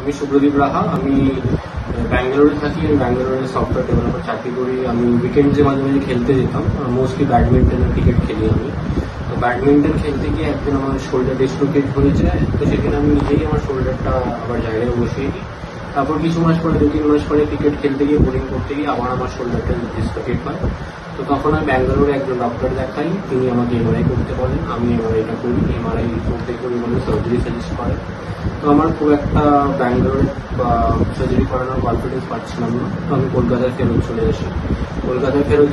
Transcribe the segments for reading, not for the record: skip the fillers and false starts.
আমি সুব্রদীপ রাহা। আমি ব্যাঙ্গালোরে থাকি। আমি ব্যাঙ্গালোরে সফটওয়্যার ডেভেলপার চাকরি করি। আমি উইকেন্ডে মাঝে মাঝে খেলতে যেতাম, মোস্টলি ব্যাডমিন্টন আর ক্রিকেট খেলি আমি। তো ব্যাডমিন্টন খেলতে গিয়ে একদিন আমার শোল্ডার ডিসলোকেট হয়ে যায়। তো সেখানে আমি নিজেই আমার শোল্ডারটা আবার জায়গায় বসিয়ে দিই। তারপর কিছু মাস পরে, 2-3 মাস পরে ক্রিকেট খেলতে গিয়ে, বোলিং করতে গিয়ে আবার আমার শোল্ডারটা ডিসলোকেট হয়। তো তখন আমি ব্যাঙ্গালোরে একজন ডক্টর দেখাই। তিনি আমাকে এমআরআই করতে বলেন। আমি এমআরআইটা করি। এমআরআই করতে করি বলে সার্জারি সাজেস্ট করে। তো আমার খুব একটা ব্যাঙ্গালোরে সার্জারি করানোর কনফিডেন্স পাচ্ছিলাম না। তো আমি কলকাতায় ফেরত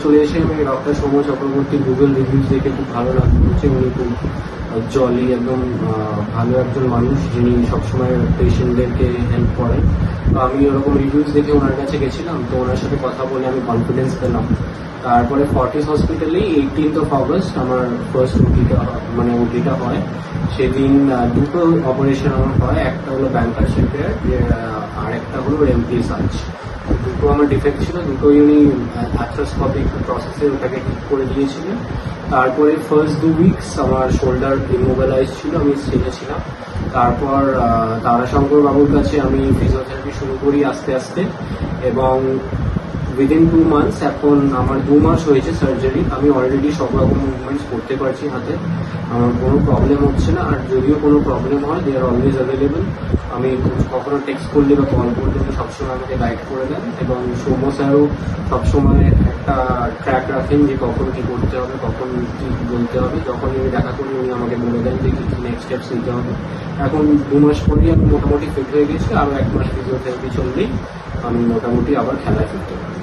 চলে আসি। আমি doctor Soumya Chakraborty Google reviews দেখে খুব ভালো লাগছে। উনি খুব জলি, একদম ভালো একজন মানুষ, যিনি সবসময় পেশেন্টদেরকে হেল্প করেন। তো আমি ওরকম রিভিউজ দেখে ওনার কাছে গেছিলাম। তো ওনার সাথে কথা বলে আমি কনফিডেন্স পেলাম। তারপরে ফর্টিস হসপিটালে 18th অগস্ট আমার ফার্স্ট ওটিটা হয়। সেদিন দুটো অপারেশন আমার হয়। একটা হলো ব্যাংকার্স রিপেয়ার, আর একটা হলো রেমপ্লি সার্চ। দুটো আমার ডিফেক্ট ছিল, দুটোই উনি আর্থ্রোস্কোপিক প্রসেসে ওটাকে ঠিক করে দিয়েছিলেন। তারপরে ফার্স্ট 2 উইকস আমার শোল্ডার ইমোবিলাইজ ছিল, আমি ছিলাম। তারপর তারাশঙ্কর বাবুর কাছে আমি ফিজিওথেরাপি শুরু করি আস্তে আস্তে, এবং উইদিন 2 মান্থস, এখন আমার 2 মাস হয়েছে সার্জারি। আমি অলরেডি সব রকম মুভমেন্টস করতে পারছি হাতে, আমার কোনো প্রবলেম হচ্ছে না। আর যদিও কোনো প্রবলেম হয়, দে আর অলওয়েজ অ্যাভেলেবল। আমি কখনো টেক্সট করলে বা কল করলে উনি সবসময় আমাকে গাইড করে দেন, এবং সৌম্য স্যারও সবসময় একটা ট্র্যাক রাখেন যে কখন কি করতে হবে, কখন কি বলতে হবে। যখন আমি দেখা করি উনি আমাকে বলে দেন যে কি কি নেক্সট স্টেপস নিতে হবে। এখন 2 মাস পরেই আমি মোটামুটি ফিট হয়ে গেছি। আরও 1 মাস ফিজিওথেরাপি চললেই আমি মোটামুটি আবার খেলায় ফিরতে পারি।